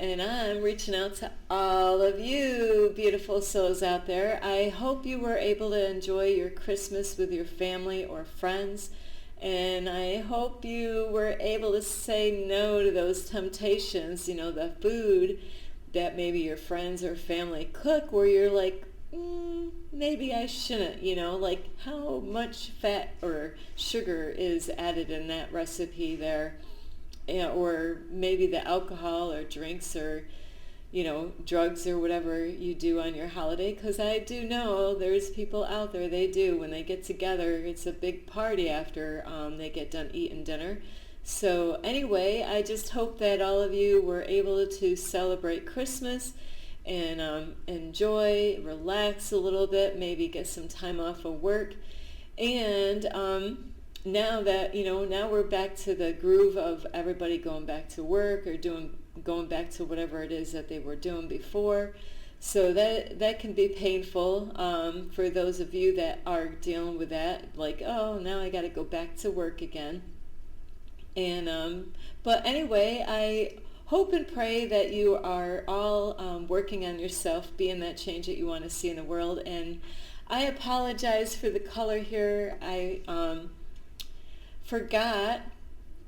and I'm reaching out to all of you beautiful souls out there. I hope you were able to enjoy your Christmas with your family or friends, and I hope you were able to say no to those temptations, the food that maybe your friends or family cook where you're like, maybe I shouldn't, like how much fat or sugar is added in that recipe there. Or maybe the alcohol or drinks or, drugs or whatever you do on your holiday. Because I do know there's people out there, they do, when they get together, it's a big party after they get done eating dinner. So anyway, I just hope that all of you were able to celebrate Christmas and enjoy, relax a little bit, maybe get some time off of work. And now that, now we're back to the groove of everybody going back to work or going back to whatever it is that they were doing before. So that can be painful for those of you that are dealing with that, like, oh, now I got to go back to work again. And but anyway, I hope and pray that you are all working on yourself, being that change that you want to see in the world. And I apologize for the color here. I forgot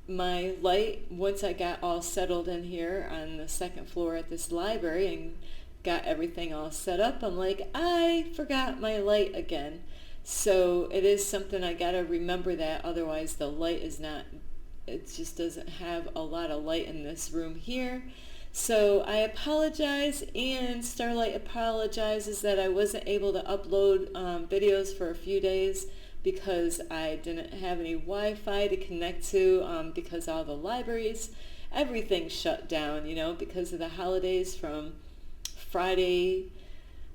my light once I got all settled in here on the second floor at this library and got everything all set up. I'm like, I forgot my light again. So it is something I got to remember that, otherwise the light is not, it just doesn't have a lot of light in this room here. So I apologize, and Starlight apologizes that I wasn't able to upload videos for a few days because I didn't have any Wi-Fi to connect to because all the libraries, everything shut down, because of the holidays from Friday,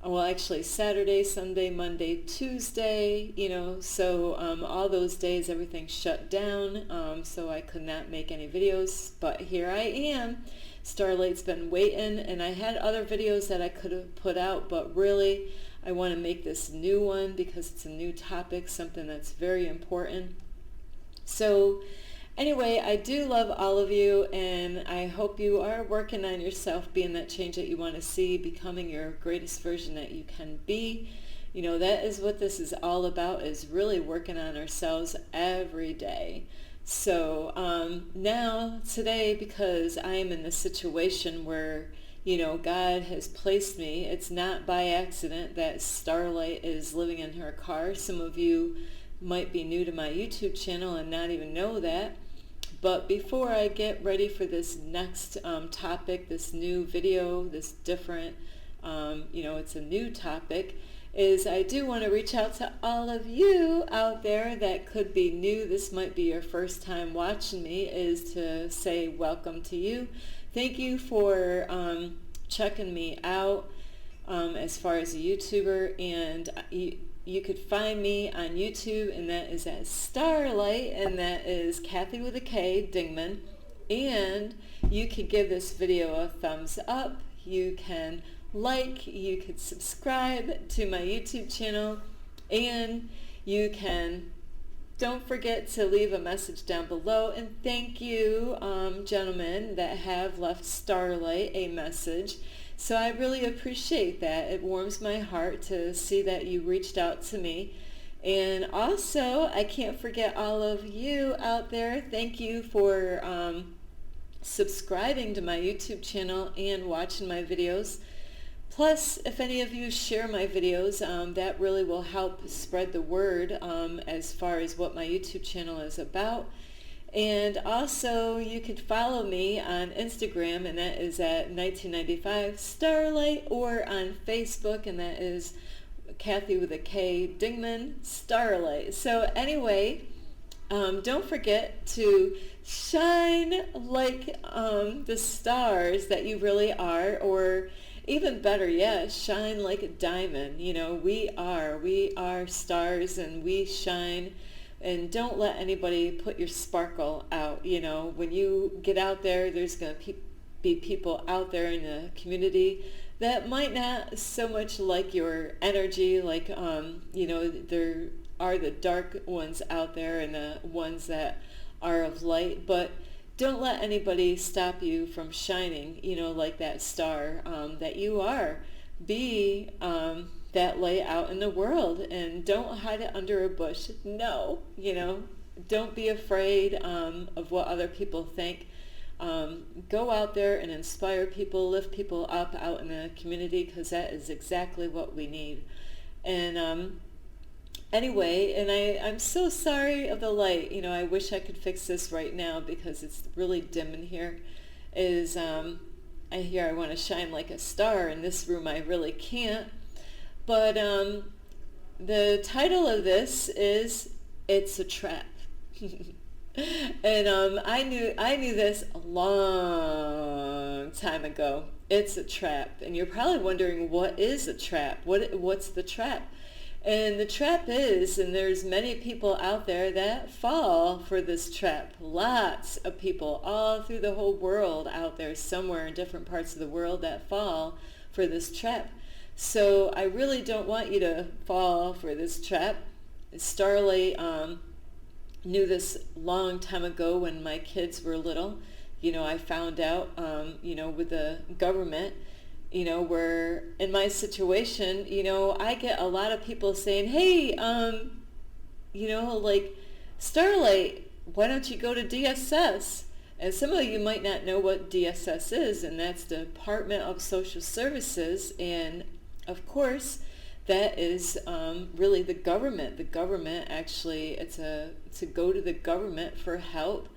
well, actually Saturday, Sunday, Monday, Tuesday, so all those days everything shut down, so I could not make any videos, but here I am. Starlight's been waiting, and I had other videos that I could have put out, but really I want to make this new one because it's a new topic, something that's very important. So anyway, I do love all of you, and I hope you are working on yourself, being that change that you want to see, becoming your greatest version that you can be. That is what this is all about, is really working on ourselves every day. So now, today, because I am in this situation where, God has placed me, it's not by accident that Starlight is living in her car. Some of you might be new to my YouTube channel and not even know that. But before I get ready for this next topic, this new video, this different, it's a new topic, is I do want to reach out to all of you out there that could be new. This might be your first time watching me, is to say welcome to you. Thank you for checking me out as far as a YouTuber, and you could find me on YouTube, and that is as Starlight, and that is Kathy with a K, Dingman. And you could give this video a thumbs up. You can like, you could subscribe to my YouTube channel, and you can, don't forget to leave a message down below. And thank you, gentlemen that have left Starlight a message. So I really appreciate that. It warms my heart to see that you reached out to me. And also, I can't forget all of you out there. Thank you for subscribing to my YouTube channel and watching my videos. Plus, if any of you share my videos, that really will help spread the word as far as what my YouTube channel is about. And also, you could follow me on Instagram, and that is at 1995 Starlight, or on Facebook, and that is Kathy with a K, Dingman, Starlight. So anyway, don't forget to shine like the stars that you really are, or even better yet, shine like a diamond. We are stars, and we shine. And don't let anybody put your sparkle out. When you get out there, there's going to be people out there in the community that might not so much like your energy, like, there are the dark ones out there and the ones that are of light, but don't let anybody stop you from shining, like that star that you are. Be that light out in the world, and don't hide it under a bush. No, don't be afraid of what other people think. Go out there and inspire people, lift people up out in the community, because that is exactly what we need. And anyway, and I'm so sorry of the light. I wish I could fix this right now because it's really dim in here. I want to shine like a star. In this room I really can't. But the title of this is It's a Trap. And I knew this a long time ago. It's a trap. And you're probably wondering, what is a trap? What's the trap? And the trap is, and there's many people out there that fall for this trap. Lots of people all through the whole world out there, somewhere in different parts of the world, that fall for this trap. So I really don't want you to fall for this trap. Starlight knew this long time ago when my kids were little. I found out, with the government, where in my situation, I get a lot of people saying, hey, like, Starlight, why don't you go to DSS? And some of you might not know what DSS is, and that's Department of Social Services. And of course, that is really the government. The government, actually, it's to go to the government for help,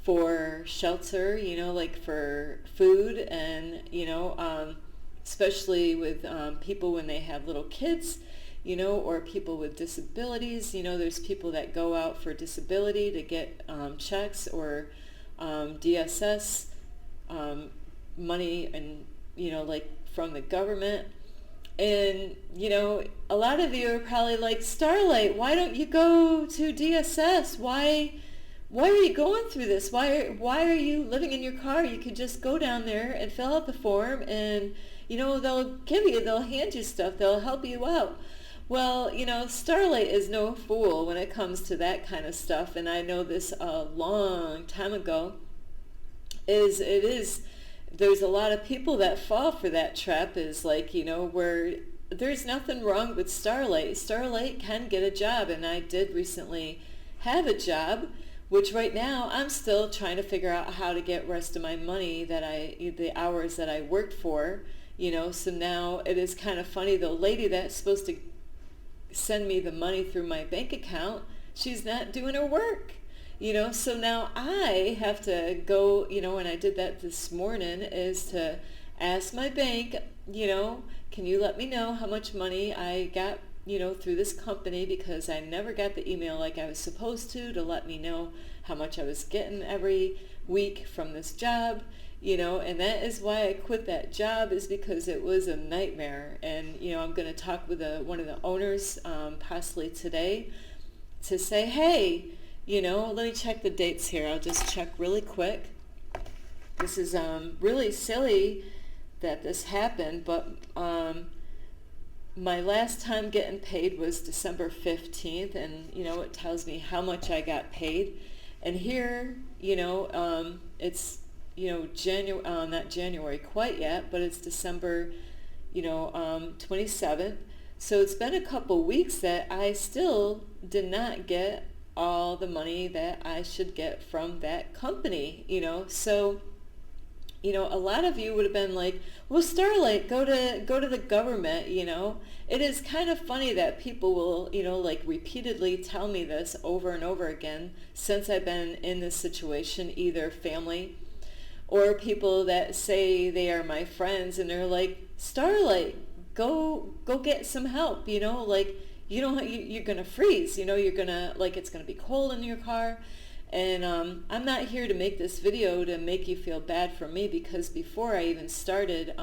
for shelter, like for food, and, especially with people when they have little kids, or people with disabilities. There's people that go out for disability to get checks or DSS money, and, like from the government. And, a lot of you are probably like, Starlight, why don't you go to DSS? Why are you going through this? Why are you living in your car? You could just go down there and fill out the form, and, they'll hand you stuff. They'll help you out. Well, Starlight is no fool when it comes to that kind of stuff. And I know this a long time ago. There's a lot of people that fall for that trap, is like, where there's nothing wrong with Starlight. Starlight can get a job, and I did recently have a job, which right now I'm still trying to figure out how to get rest of my money, the hours that I worked for, so now it is kind of funny. The lady that's supposed to send me the money through my bank account, she's not doing her work. So now I have to go, and I did that this morning, is to ask my bank, can you let me know how much money I got, through this company, because I never got the email like I was supposed to let me know how much I was getting every week from this job, and that is why I quit that job, is because it was a nightmare. And, I'm going to talk with one of the owners possibly today to say, hey, let me check the dates here. I'll just check really quick. This is really silly that this happened, but my last time getting paid was December 15th, and, it tells me how much I got paid. And here, it's, January, not January quite yet, but it's December, 27th. So it's been a couple weeks that I still did not get all the money that I should get from that company, So, a lot of you would have been like, well, Starlight, go to the government, It is kind of funny that people will, like repeatedly tell me this over and over again since I've been in this situation, either family or people that say they are my friends, and they're like, Starlight, go get some help, like, you're going to freeze, you're going to, like, it's going to be cold in your car. And I'm not here to make this video to make you feel bad for me, because before I even started,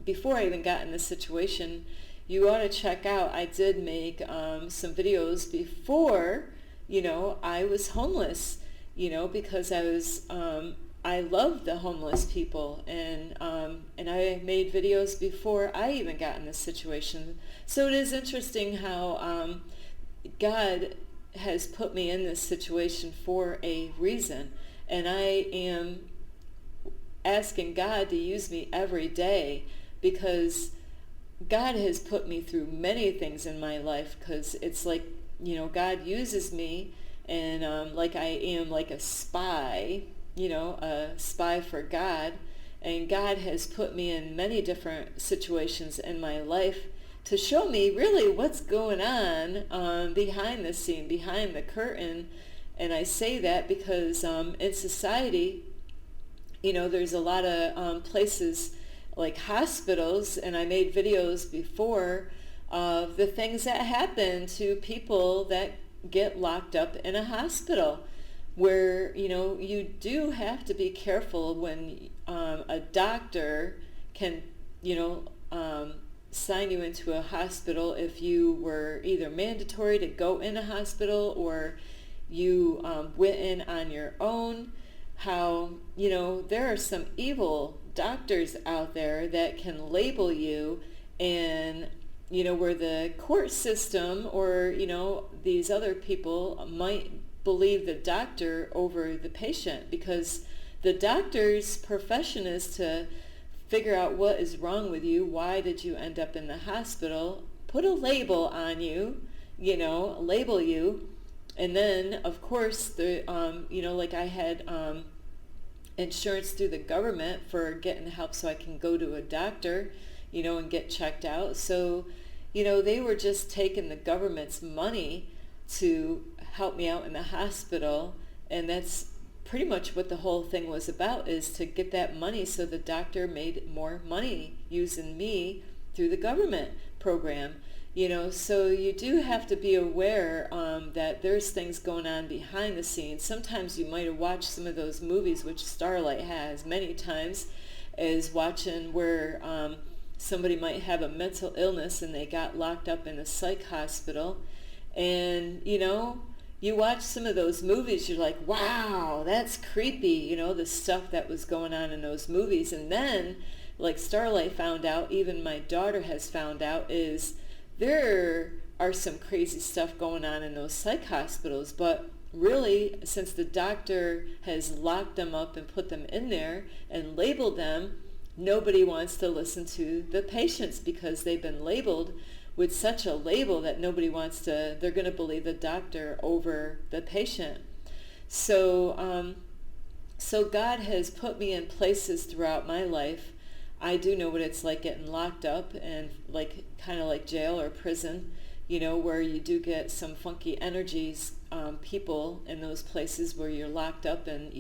before I even got in this situation, you ought to check out, I did make some videos before, I was homeless, because I loved the homeless people, and I made videos before I even got in this situation. So it is interesting how God has put me in this situation for a reason. And I am asking God to use me every day, because God has put me through many things in my life, because it's like, God uses me, and like I am like a spy, a spy for God. And God has put me in many different situations in my life to show me really what's going on behind the scene, behind the curtain. And I say that because in society, there's a lot of places like hospitals, and I made videos before of the things that happen to people that get locked up in a hospital, where, you do have to be careful when a doctor can, sign you into a hospital if you were either mandatory to go in a hospital or you went in on your own. How, there are some evil doctors out there that can label you, and, where the court system or, these other people might believe the doctor over the patient, because the doctor's profession is to figure out what is wrong with you. Why did you end up in the hospital? Put a label on you, label you. And then, of course, the like I had insurance through the government for getting help so I can go to a doctor, and get checked out. So, they were just taking the government's money to help me out in the hospital. And that's pretty much what the whole thing was about, is to get that money so the doctor made more money using me through the government program. So you do have to be aware that there's things going on behind the scenes. Sometimes you might have watched some of those movies, which Starlight has many times, is watching where somebody might have a mental illness and they got locked up in a psych hospital. And, you watch some of those movies, you're like, wow, that's creepy, the stuff that was going on in those movies. And then, like Starlight found out, even my daughter has found out, is there are some crazy stuff going on in those psych hospitals. But really, since the doctor has locked them up and put them in there and labeled them, nobody wants to listen to the patients, because they've been labeled with such a label that nobody wants to, they're going to believe the doctor over the patient. So, so God has put me in places throughout my life. I do know what it's like getting locked up, and like kind of like jail or prison, where you do get some funky energies, people in those places where you're locked up, and,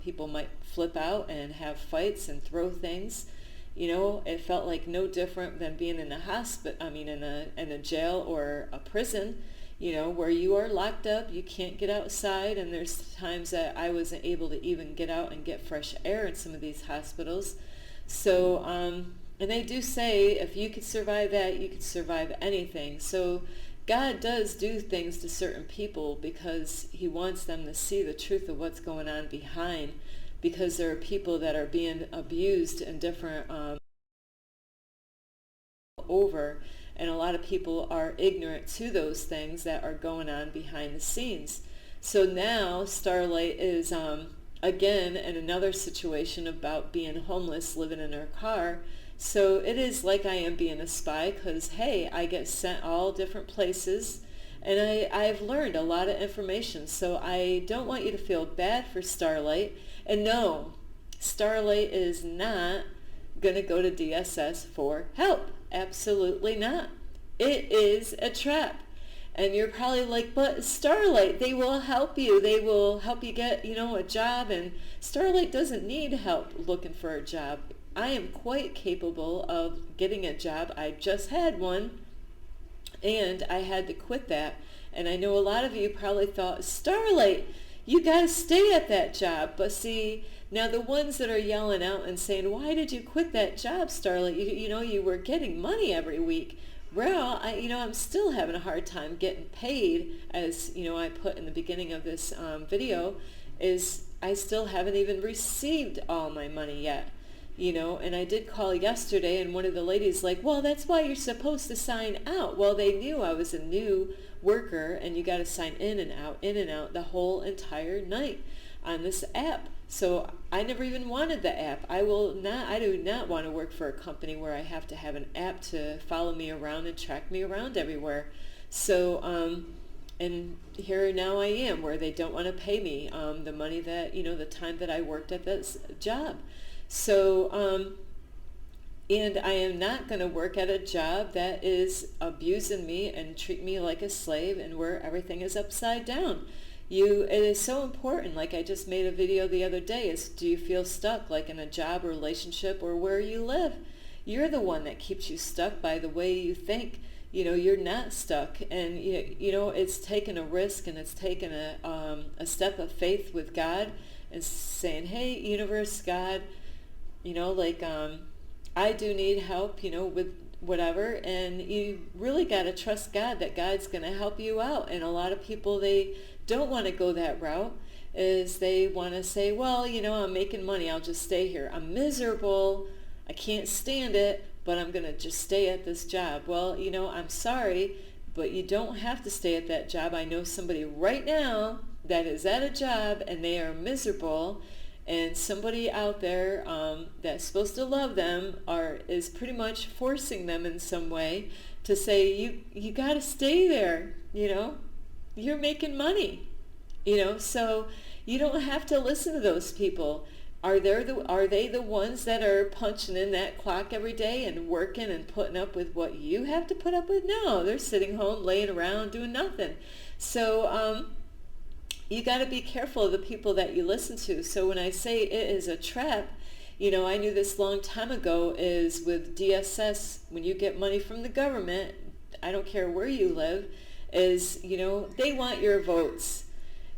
people might flip out and have fights and throw things. It felt like no different than being in a hospital, in a jail or a prison, where you are locked up, you can't get outside. And there's times that I wasn't able to even get out and get fresh air in some of these hospitals. So, and they do say if you could survive that, you could survive anything. So God does do things to certain people because he wants them to see the truth of what's going on behind, because there are people that are being abused in different over, and a lot of people are ignorant to those things that are going on behind the scenes. So now Starlight is again in another situation about being homeless, living in her car. So it is like I am being a spy, because hey, I get sent all different places, and I've learned a lot of information. So I don't want you to feel bad for Starlight. And no, Starlight is not going to go to DSS for help. Absolutely not. It is a trap. And you're probably like, but Starlight, they will help you. They will help you get, a job. And Starlight doesn't need help looking for a job. I am quite capable of getting a job. I just had one, and I had to quit that. And I know a lot of you probably thought, Starlight, you got to stay at that job. But see, now the ones that are yelling out and saying, why did you quit that job, Starlight? You were getting money every week. Well, I'm still having a hard time getting paid, as, I put in the beginning of this video, is I still haven't even received all my money yet. And I did call yesterday, and one of the ladies like, well, that's why you're supposed to sign out. Well, they knew I was a new worker, and you got to sign in and out the whole entire night. on this app. So I never even wanted the app. I do not want to work for a company where I have to have an app to follow me around and track me around everywhere. So, and here now I am where they don't want to pay me the money that, the time that I worked at this job. So, and I am not going to work at a job that is abusing me and treat me like a slave and where everything is upside down. It is so important. Like I just made a video the other day, is do you feel stuck like in a job or relationship or where you live? You're the one that keeps you stuck by the way you think. You're not stuck. And, it's taken a risk, and it's taken a step of faith with God and saying, hey, universe, God, I do need help, with whatever, and you really got to trust God that God's going to help you out. And a lot of people, they don't want to go that route, is they want to say, well, I'm making money, I'll just stay here. I'm miserable, I can't stand it, but I'm going to just stay at this job. Well, I'm sorry, but you don't have to stay at that job. I know somebody right now that is at a job and they are miserable, and somebody out there that's supposed to love them is pretty much forcing them in some way to say, you got to stay there, you're making money, so you don't have to listen to those people. Are they the ones that are punching in that clock every day and working and putting up with what you have to put up with? No, they're sitting home, laying around, doing nothing. So you got to be careful of the people that you listen to. So when I say it is a trap, I knew this long time ago, is with DSS, when you get money from the government, I don't care where you live, is, they want your votes.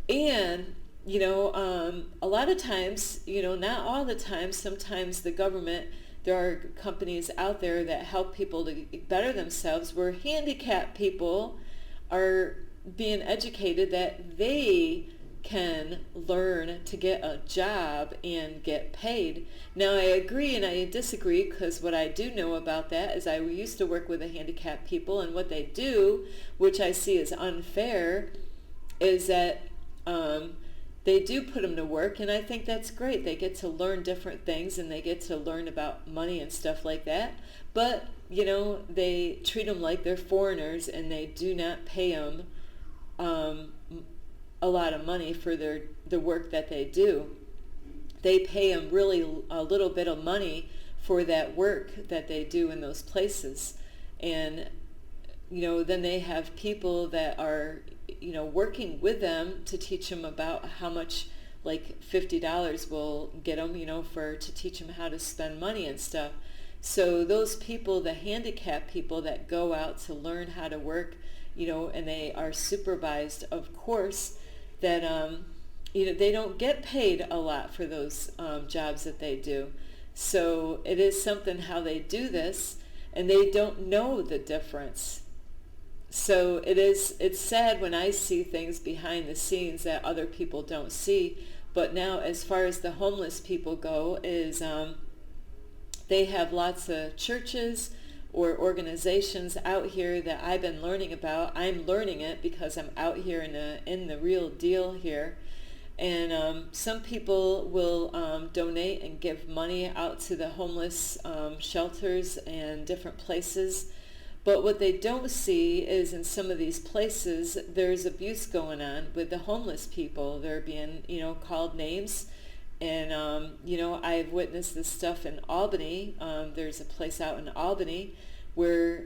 And a lot of times, not all the time, sometimes the government, there are companies out there that help people to better themselves, where handicapped people are being educated that they can learn to get a job and get paid. Now, I agree and I disagree, because what I do know about that is I used to work with the handicapped people, and what they do, which I see as unfair, is that they do put them to work, and I think that's great. They get to learn different things, and they get to learn about money and stuff like that. But, they treat them like they're foreigners, and they do not pay them a lot of money for the work that they do. They pay them really a little bit of money for that work that they do in those places. And, then they have people that are, working with them to teach them about how much, like $50 will get them, to teach them how to spend money and stuff. So those people, the handicapped people that go out to learn how to work, and they are supervised, of course, that, they don't get paid a lot for those jobs that they do. So it is something how they do this, and they don't know the difference. So it's sad when I see things behind the scenes that other people don't see. But now, as far as the homeless people go, is they have lots of churches or organizations out here that I've been learning about. I'm learning it because I'm out here in the real deal here. And some people will donate and give money out to the homeless shelters and different places. But what they don't see is, in some of these places, there's abuse going on with the homeless people. They're being, called names. And, I've witnessed this stuff in Albany. There's a place out in Albany where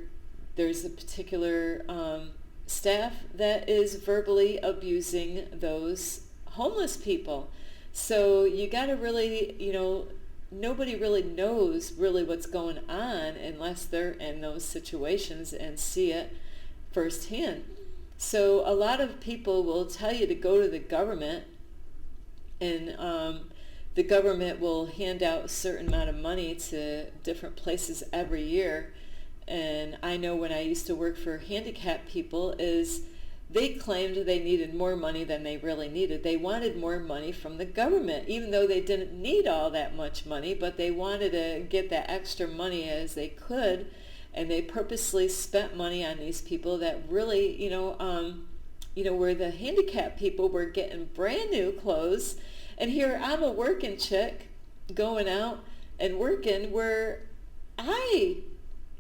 there's a particular staff that is verbally abusing those homeless people. So you got to really, nobody really knows really what's going on unless they're in those situations and see it firsthand. So a lot of people will tell you to go to the government, and the government will hand out a certain amount of money to different places every year. And I know when I used to work for handicapped people, is they claimed they needed more money than they really needed. They wanted more money from the government, even though they didn't need all that much money, but they wanted to get that extra money as they could, and they purposely spent money on these people that really, where the handicapped people were getting brand new clothes, And here I'm a working chick going out and working where I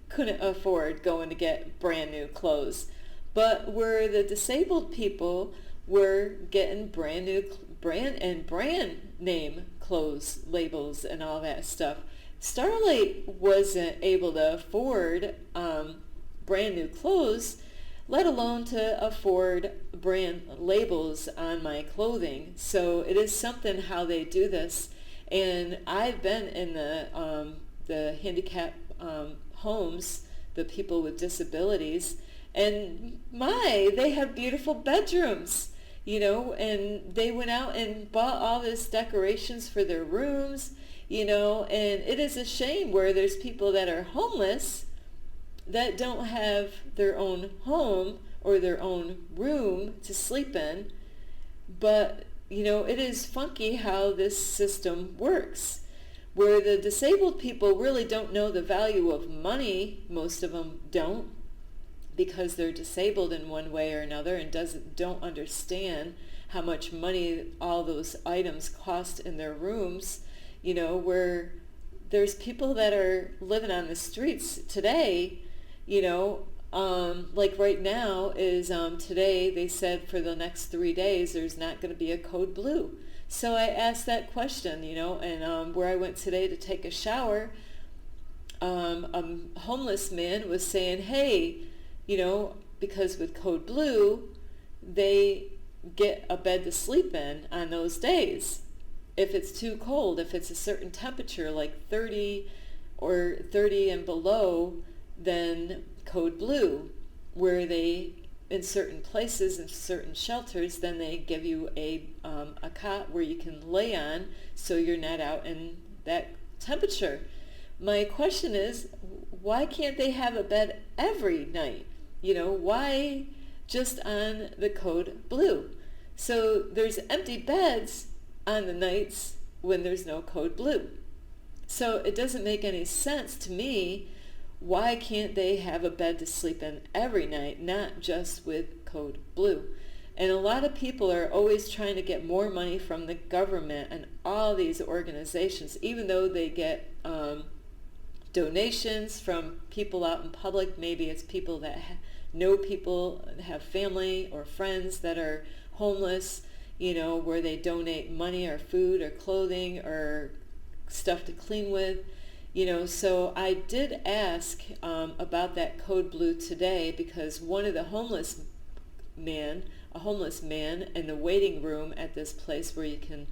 couldn't afford going to get brand new clothes. But where the disabled people were getting brand new brand name clothes labels and all that stuff. Starlight wasn't able to afford brand new clothes, let alone to afford brand labels on my clothing. So it is something how they do this. And I've been in the handicap homes, the people with disabilities, and they have beautiful bedrooms, and they went out and bought all this decorations for their rooms, and it is a shame where there's people that are homeless that don't have their own home or their own room to sleep in. But, it is funky how this system works, where the disabled people really don't know the value of money. Most of them don't, because they're disabled in one way or another and don't understand how much money all those items cost in their rooms, where there's people that are living on the streets today, like right now is today they said for the next 3 days there's not going to be a code blue. So I asked that question, and where I went today to take a shower, a homeless man was saying, hey, because with code blue, they get a bed to sleep in on those days. If it's too cold, if it's a certain temperature, like 30 or 30 and below, then code blue, where they, in certain places, in certain shelters, then they give you a cot where you can lay on so you're not out in that temperature. My question is, why can't they have a bed every night? Why just on the code blue? So there's empty beds on the nights when there's no code blue. So it doesn't make any sense to me. Why can't they have a bed to sleep in every night, not just with code blue? And a lot of people are always trying to get more money from the government and all these organizations, even though they get donations from people out in public. Maybe it's people that know people, have family or friends that are homeless, where they donate money or food or clothing or stuff to clean with. So I did ask about that code blue today, because one of the homeless man in the waiting room at this place where you can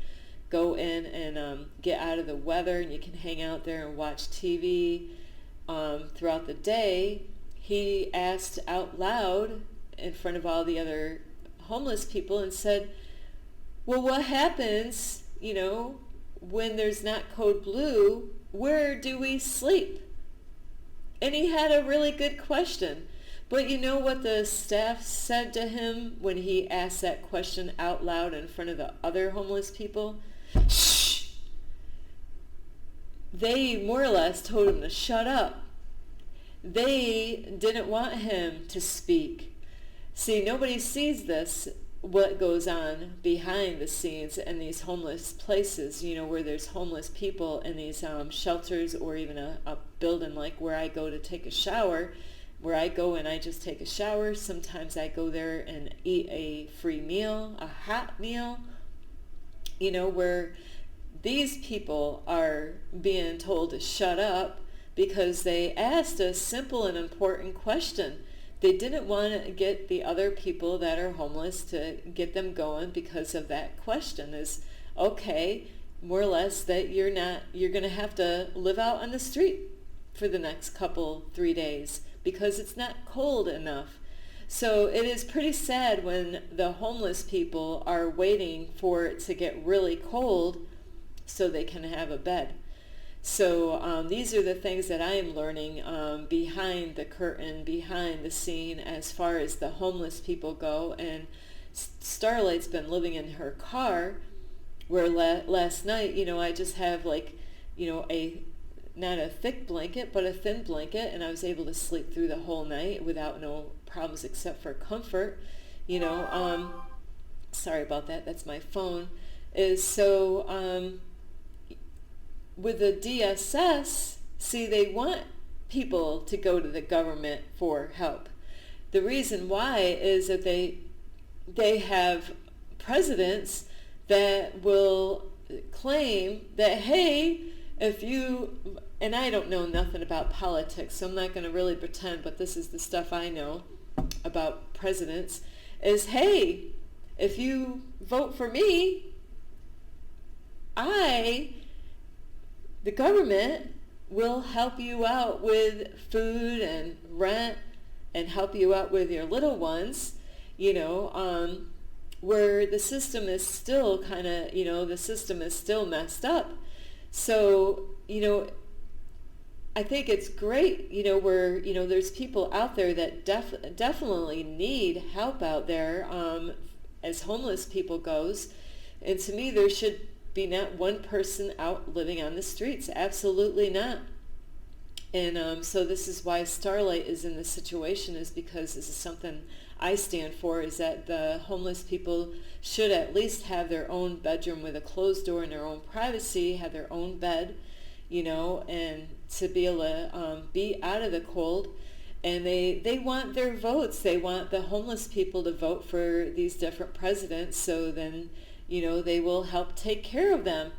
go in and get out of the weather and you can hang out there and watch TV throughout the day, he asked out loud in front of all the other homeless people and said, well, what happens, when there's not code blue? Where do we sleep? And he had a really good question. But you know what the staff said to him when he asked that question out loud in front of the other homeless people? Shh! They more or less told him to shut up. They didn't want him to speak. See, nobody sees this, what goes on behind the scenes in these homeless places, where there's homeless people in these shelters, or even a building like where I go to take a shower, where I go and I just take a shower. Sometimes I go there and eat a free meal, a hot meal, where these people are being told to shut up because they asked a simple and important question. They didn't want to get the other people that are homeless to get them going because of that question is, okay, more or less that you're going to have to live out on the street for the next 3 days because it's not cold enough. So it is pretty sad when the homeless people are waiting for it to get really cold so they can have a bed. So these are the things that I am learning behind the curtain, behind the scene, as far as the homeless people go. And Starlight's been living in her car, where last night, I just have not a thick blanket, but a thin blanket, and I was able to sleep through the whole night without no problems except for comfort. Sorry about that. That's my phone. is so with the DSS, see, they want people to go to the government for help. The reason why is that they have presidents that will claim that, hey, if you, and I don't know nothing about politics, so I'm not going to really pretend, but this is the stuff I know about presidents, is, hey, if you vote for me, the government will help you out with food and rent and help you out with your little ones, where the system is still kind of, the system is still messed up. So, I think it's great, where, there's people out there that definitely need help out there as homeless people goes. And to me, there should be not one person out living on the streets. Absolutely not. And so this is why Starlight is in this situation, is because this is something I stand for, is that the homeless people should at least have their own bedroom with a closed door and their own privacy, have their own bed, and to be able to be out of the cold. And they want their votes. They want the homeless people to vote for these different presidents, so then, they will help take care of them.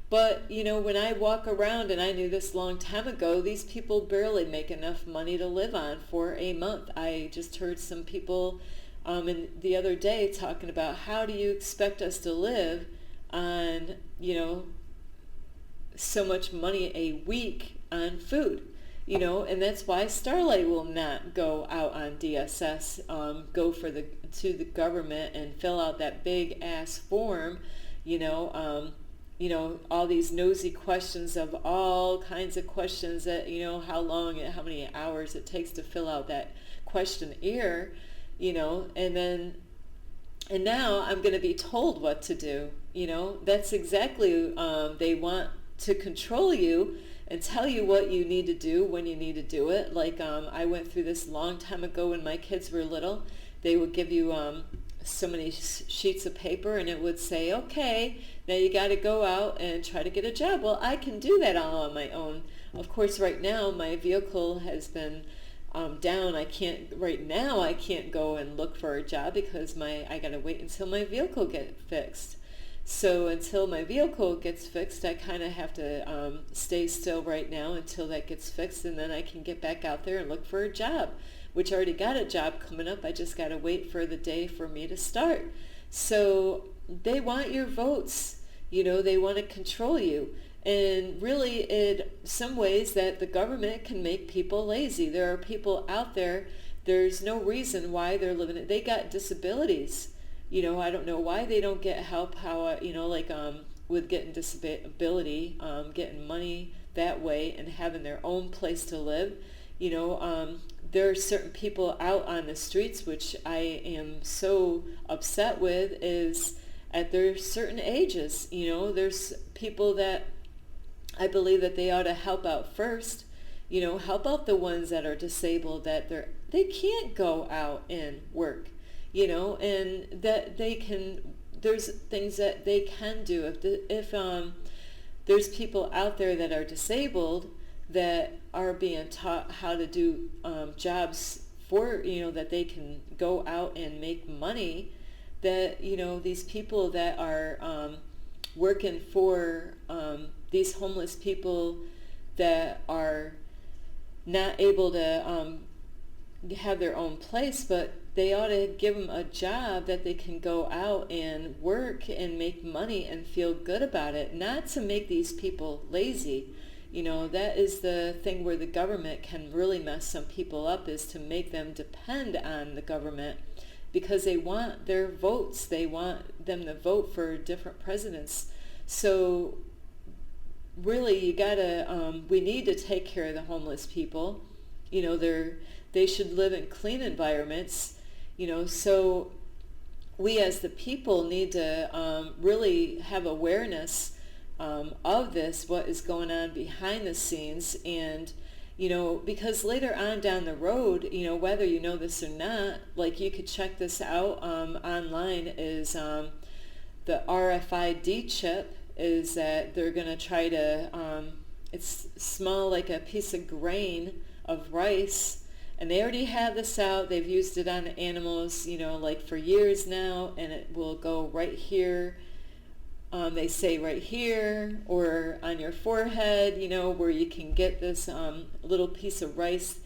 But, when I walk around, and I knew this a long time ago, these people barely make enough money to live on for a month. I just heard some people the other day talking about, how do you expect us to live on, so much money a week on food? And that's why Starlight will not go out on DSS, go to the government and fill out that big ass form, all these nosy questions of all kinds of questions that, how long and how many hours it takes to fill out that questionnaire, and now I'm going to be told what to do. That's exactly, they want to control you and tell you what you need to do when you need to do it. Like, I went through this a long time ago when my kids were little. They would give you so many sheets of paper, and it would say, okay, now you got to go out and try to get a job. Well, I can do that all on my own. Of course, right now my vehicle has been down. I can't go and look for a job because I got to wait until my vehicle gets fixed. So until my vehicle gets fixed, I kind of have to stay still right now until that gets fixed, and then I can get back out there and look for a job, which I already got a job coming up. I just got to wait for the day for me to start. So they want your votes. They want to control you. And really, in some ways, that the government can make people lazy. There are people out there, there's no reason why they're living it. They got disabilities. I don't know why they don't get help, with getting disability, getting money that way and having their own place to live. There are certain people out on the streets, which I am so upset with, is at their certain ages. There's people that I believe that they ought to help out first, help out the ones that are disabled, that they can't go out and work, and that there's things that they can do. If there's people out there that are disabled that are being taught how to do jobs for, that they can go out and make money, that, these people that are working for these homeless people that are not able to have their own place, but they ought to give them a job that they can go out and work and make money and feel good about it, not to make these people lazy. That is the thing where the government can really mess some people up, is to make them depend on the government, because they want their votes. They want them to vote for different presidents. So really, we need to take care of the homeless people. They should live in clean environments. So we as the people need to really have awareness of this, what is going on behind the scenes. And because later on down the road, whether you know this or not, like, you could check this out online, is the RFID chip is that they're going to try to, it's small like a piece of grain of rice, and they already have this out. They've used it on animals, like for years now, and it will go right here. They say right here or on your forehead, where you can get this little piece of rice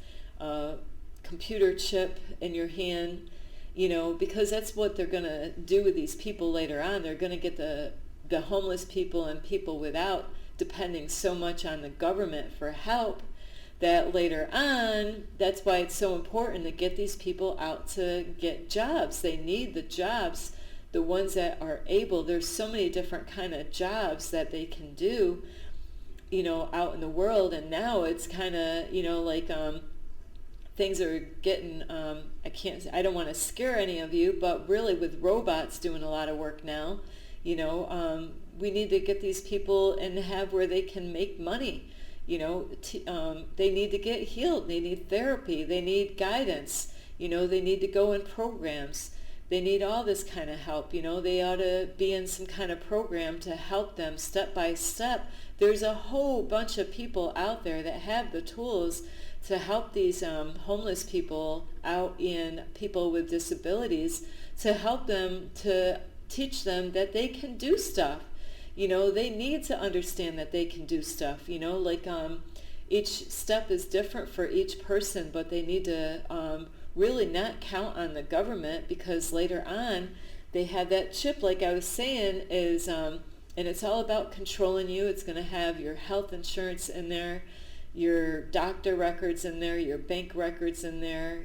computer chip in your hand, because that's what they're going to do with these people later on. They're going to get the homeless people and people without depending so much on the government for help that later on, that's why it's so important to get these people out to get jobs. They need the jobs, the ones that are able. There's so many different kind of jobs that they can do, out in the world. And now it's kind of, like things are getting, I don't want to scare any of you, but really with robots doing a lot of work now, we need to get these people and have where they can make money. They need to get healed. They need therapy. They need guidance. They need to go in programs. They need all this kind of help. They ought to be in some kind of program to help them step by step. There's a whole bunch of people out there that have the tools to help these homeless people out, in people with disabilities, to help them, to teach them that they can do stuff. They need to understand that they can do stuff. Each step is different for each person, but they need to really not count on the government, because later on they have that chip, like I was saying, is and it's all about controlling you. It's going to have your health insurance in there, your doctor records in there, your bank records in there,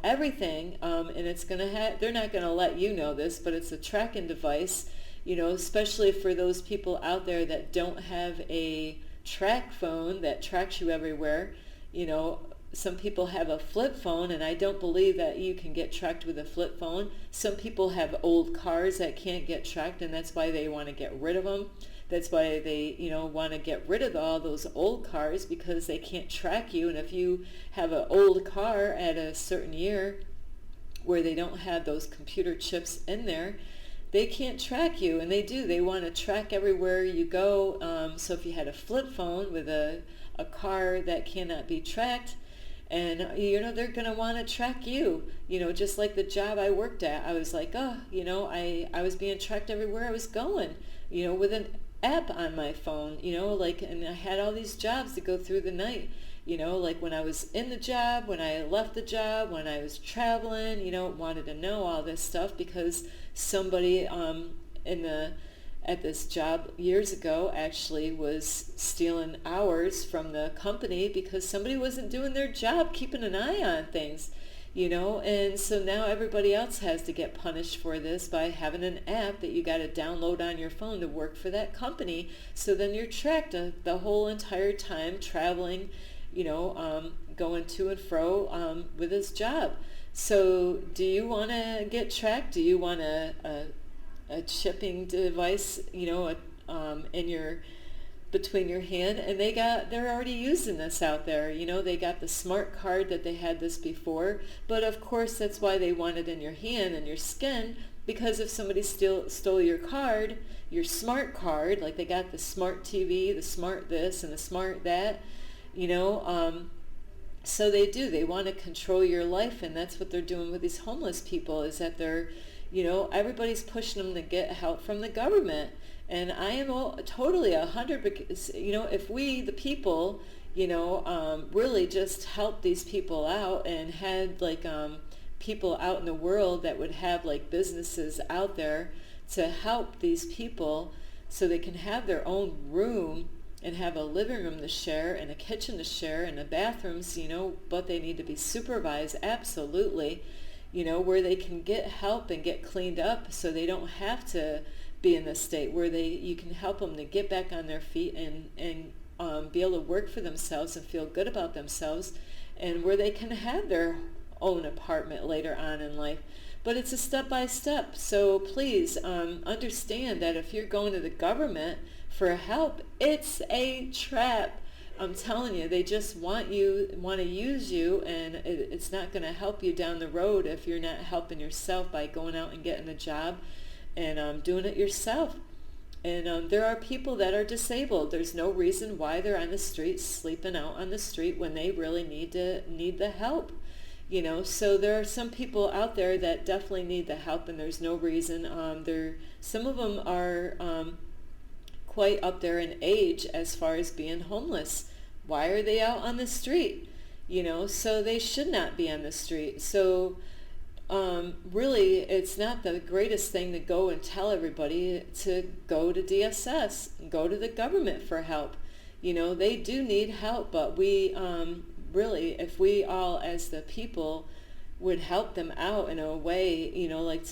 everything. And it's going to have, they're not going to let you know this, but it's a tracking device, especially for those people out there that don't have a track phone that tracks you everywhere. Some people have a flip phone, and I don't believe that you can get tracked with a flip phone. Some people have old cars that can't get tracked, and that's why they want to get rid of them. That's why they, want to get rid of all those old cars, because they can't track you. And if you have an old car at a certain year where they don't have those computer chips in there, they can't track you. And they do. They want to track everywhere you go. So if you had a flip phone with a car that cannot be tracked, and they're going to want to track you, just like the job I worked at. I was like, I was being tracked everywhere I was going, with an app on my phone, and I had all these jobs to go through the night, like when I was in the job, when I left the job, when I was traveling, wanted to know all this stuff, because somebody at this job years ago actually was stealing hours from the company because somebody wasn't doing their job, keeping an eye on things, and so now everybody else has to get punished for this by having an app that you got to download on your phone to work for that company. So then you're tracked the whole entire time traveling, going to and fro with this job. So do you want to get tracked? Do you want a chipping device, in your, between your hand? And they're already using this out there. They got the smart card that they had this before, but of course that's why they want it in your hand and your skin, because if somebody stole your card, your smart card, like they got the smart TV, the smart this and the smart that, so they want to control your life. And that's what they're doing with these homeless people, is that they're, everybody's pushing them to get help from the government. And I am totally 100%, because, if we, the people, really just help these people out and had people out in the world that would have businesses out there to help these people so they can have their own room and have a living room to share and a kitchen to share and the bathrooms, but they need to be supervised, absolutely, where they can get help and get cleaned up so they don't have to be in this state, where you can help them to get back on their feet and be able to work for themselves and feel good about themselves, and where they can have their own apartment later on in life. But it's a step-by-step. So please understand that if you're going to the government for help, it's a trap. I'm telling you, they just want to use you, and it's not going to help you down the road if you're not helping yourself by going out and getting a job and doing it yourself. And there are people that are disabled. There's no reason why they're on the street, sleeping out on the street when they really need the help. So there are some people out there that definitely need the help, and there's no reason. Some of them are quite up there in age as far as being homeless. Why are they out on the street? So they should not be on the street. So really, it's not the greatest thing to go and tell everybody to go to DSS, go to the government for help. They do need help, but we really, if we all as the people would help them out in a way, like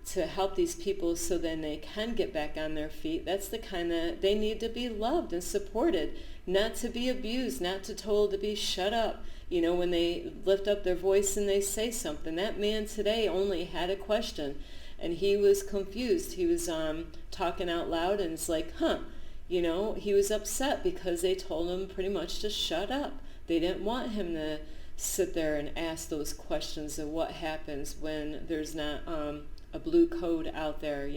to help these people so then they can get back on their feet. That's the kind of, they need to be loved and supported, not to be abused, not to told to be shut up. When they lift up their voice and they say something. That man today only had a question, and he was confused. He was talking out loud, and it's like, he was upset because they told him pretty much to shut up. They didn't want him to sit there and ask those questions of what happens when there's not a blue code out there.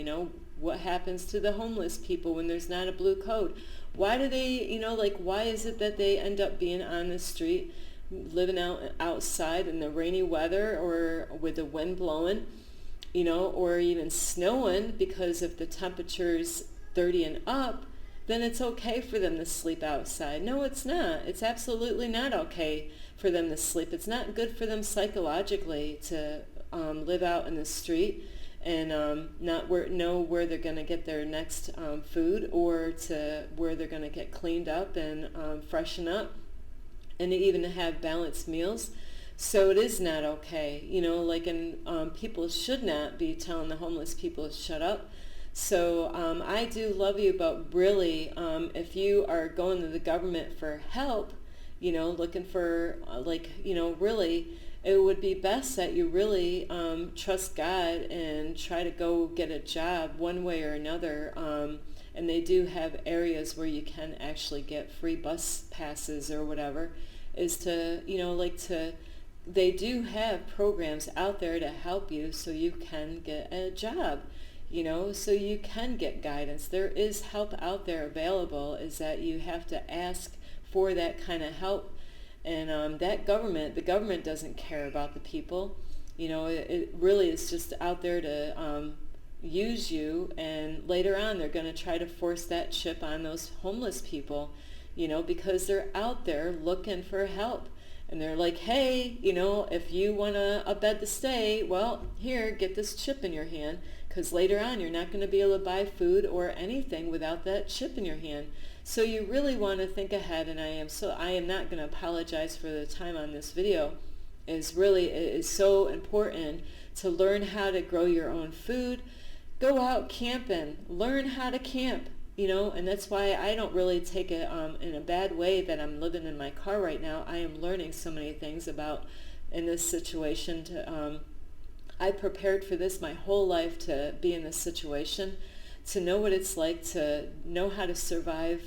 What happens to the homeless people when there's not a blue code? Why do they, why is it that they end up being on the street, living outside in the rainy weather or with the wind blowing, or even snowing? Because if the temperature's 30 and up, then it's okay for them to sleep outside. No, it's not. It's absolutely not okay for them to sleep. It's not good for them psychologically to live out in the street and not know where they're going to get their next food, or to where they're going to get cleaned up and freshen up, and even to have balanced meals. So it is not okay, and people should not be telling the homeless people to shut up. So I do love you, but really, if you are going to the government for help, looking for, really, it would be best that you really trust God and try to go get a job one way or another. And they do have areas where you can actually get free bus passes or whatever, is to, they do have programs out there to help you so you can get a job, so you can get guidance. There is help out there available, is that you have to ask for that kind of help. And the government doesn't care about the people. It really is just out there to use you, and later on they're going to try to force that chip on those homeless people, because they're out there looking for help. And they're like, hey, if you want a bed to stay, well, here, get this chip in your hand, because later on you're not going to be able to buy food or anything without that chip in your hand. So you really want to think ahead, and I am not going to apologize for the time on this video. It is so important to learn how to grow your own food. Go out camping, learn how to camp, and that's why I don't really take it in a bad way that I'm living in my car right now. I am learning so many things about in this situation. I prepared for this my whole life, to be in this situation, to know what it's like, to know how to survive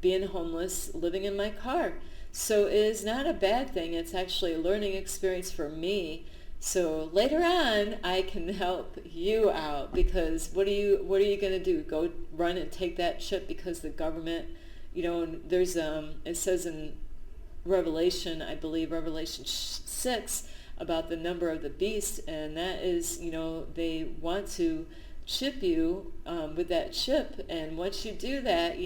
being homeless, living in my car. So it is not a bad thing. It's actually a learning experience for me. So later on, I can help you out, because what are you going to do? Go run and take that chip because the government, and there's it says in Revelation, I believe Revelation 6, about the number of the beast, and that is, they want to chip you with that chip, and once you do that,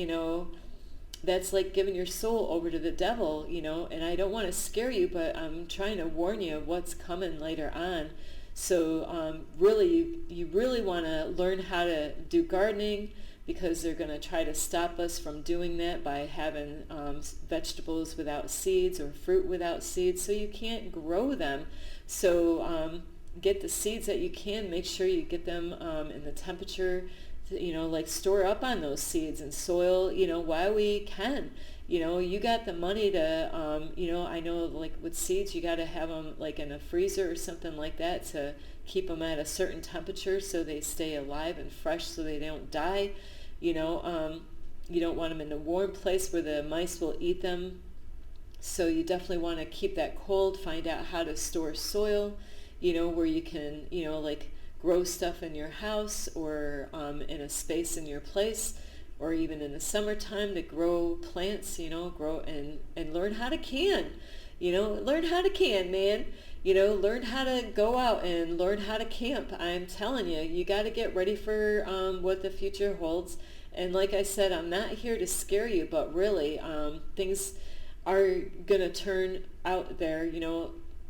that's like giving your soul over to the devil, and I don't want to scare you, but I'm trying to warn you of what's coming later on. So really, you really want to learn how to do gardening, because they're going to try to stop us from doing that by having vegetables without seeds or fruit without seeds, so you can't grow them. So get the seeds that you can, make sure you get them in the temperature, store up on those seeds and soil, while we can. You got the money to, I know like with seeds, you got to have them like in a freezer or something like that to keep them at a certain temperature so they stay alive and fresh, so they don't die. You don't want them in a warm place where the mice will eat them. So you definitely want to keep that cold, find out how to store soil, where you can, grow stuff in your house or in a space in your place, or even in the summertime to grow plants, grow and learn how to can, learn how to can, man. Learn how to go out and learn how to camp. I'm telling you, you got to get ready for what the future holds. And like I said, I'm not here to scare you, but really, things are going to turn out there.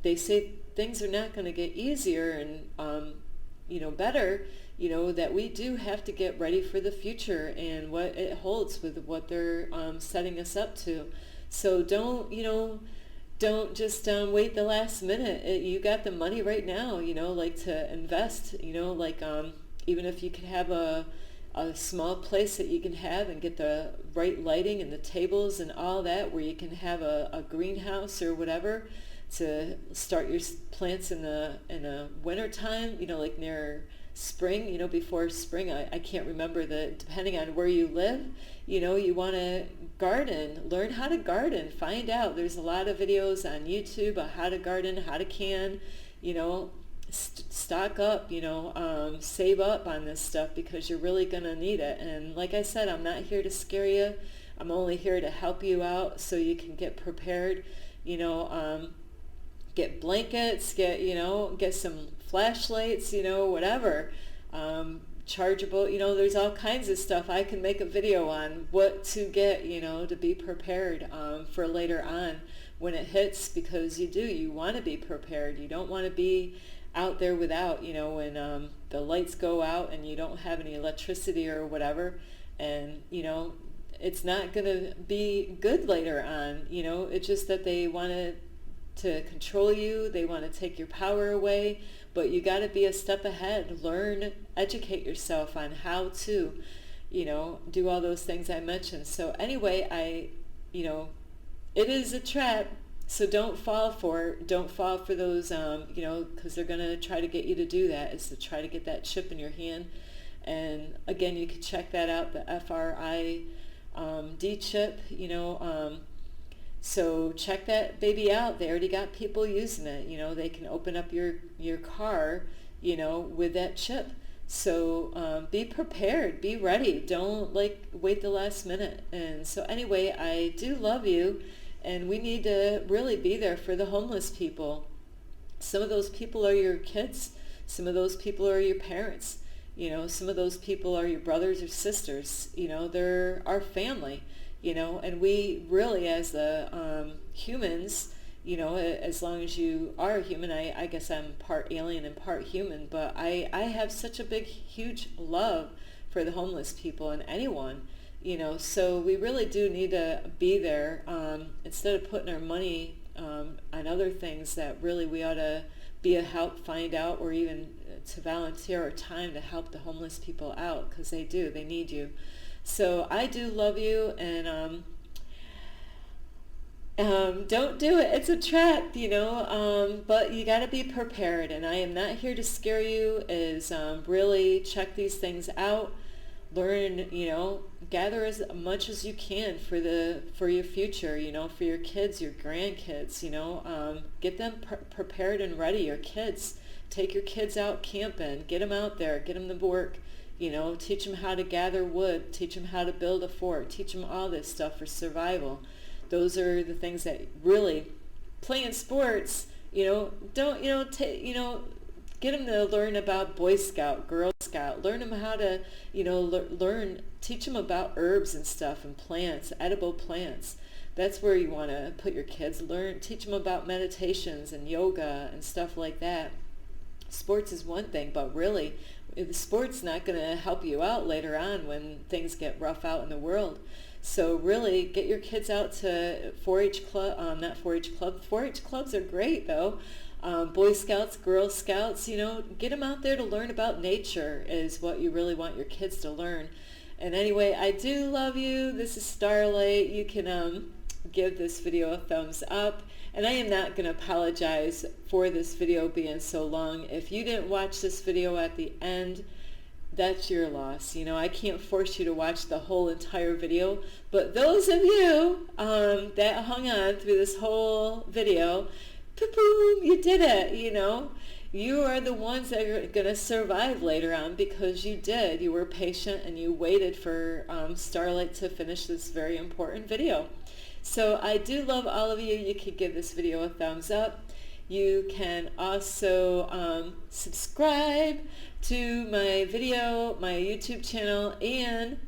They say things are not going to get easier and, better, that we do have to get ready for the future and what it holds with what they're setting us up to. So don't just wait the last minute. You got the money right now, like to invest, even if you could have a small place that you can have and get the right lighting and the tables and all that, where you can have a greenhouse or whatever to start your plants in the winter time, like near spring, before spring. I can't remember depending on where you live, you want to garden, learn how to garden, find out. There's a lot of videos on YouTube on how to garden, how to can, stock up, save up on this stuff because you're really going to need it. And like I said, I'm not here to scare you. I'm only here to help you out so you can get prepared, get blankets, get some flashlights, whatever, chargeable, there's all kinds of stuff. I can make a video on what to get, to be prepared for later on when it hits, because you want to be prepared. You don't want to be out there without, when the lights go out and you don't have any electricity or whatever, and, it's not going to be good later on. It's just that they want to control you. They want to take your power away, but you got to be a step ahead. Learn, educate yourself on how to, do all those things I mentioned. So anyway, it is a trap. So don't fall for it. Don't fall for those, because they're going to try to get you to do that, is to try to get that chip in your hand. And again, you can check that out, the FRID chip, so check that baby out. They already got people using it. They can open up your car, with that chip. So be prepared, be ready. Don't wait the last minute. And so anyway, I do love you, and we need to really be there for the homeless people. Some of those people are your kids. Some of those people are your parents. Some of those people are your brothers or sisters. They're our family. And we really, as the humans, as long as you are a human, I guess I'm part alien and part human, but I have such a big, huge love for the homeless people and anyone, so we really do need to be there, instead of putting our money on other things that really we ought to be a help, find out, or even to volunteer our time to help the homeless people out, because they need you. So I do love you, and don't do it. It's a trap, but you got to be prepared. And I am not here to scare you. Is really check these things out, learn, gather as much as you can for your future, for your kids, your grandkids, get them prepared and ready. Your kids, take your kids out camping, get them out there, get them to work. Teach them how to gather wood, teach them how to build a fort, teach them all this stuff for survival. Those are the things that really, playing sports, get them to learn about Boy Scout, Girl Scout, learn them how to, teach them about herbs and stuff and plants, edible plants. That's where you want to put your kids. Teach them about meditations and yoga and stuff like that. Sports is one thing, but really, the sport's not going to help you out later on when things get rough out in the world. So really, get your kids out to 4-H club, not 4-H club. 4-H clubs are great, though. Boy Scouts, Girl Scouts, get them out there to learn about nature is what you really want your kids to learn. And anyway, I do love you. This is Starlight. You can give this video a thumbs up. And I am not going to apologize for this video being so long. If you didn't watch this video at the end, that's your loss. I can't force you to watch the whole entire video. But those of you that hung on through this whole video, boom, you did it, you are the ones that are going to survive later on, because you did. You were patient and you waited for Starlight to finish this very important video. So I do love all of you. You can give this video a thumbs up. You can also subscribe to my video, my YouTube channel, and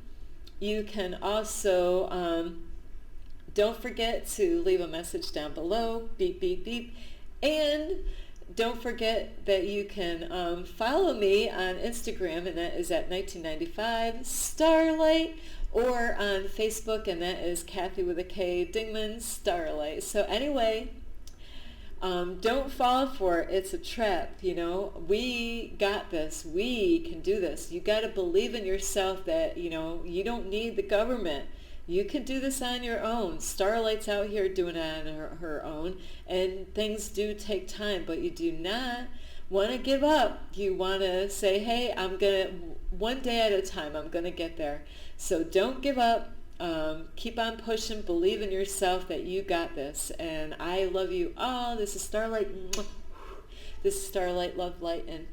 you can also don't forget to leave a message down below, beep, beep, beep. And don't forget that you can follow me on Instagram, and that is at 1995 Starlight, or on Facebook, and that is Kathy with a K, Dingman Starlight. So anyway, don't fall for it. It's a trap, you know. We got this. We can do this. You got to believe in yourself that, you know, you don't need the government. You can do this on your own. Starlight's out here doing it on her own, and things do take time, but you do not want to give up. You want to say, hey, one day at a time, I'm going to get there. So don't give up. Keep on pushing. Believe in yourself that you got this. And I love you all. This is Starlight. This is Starlight, love, light, and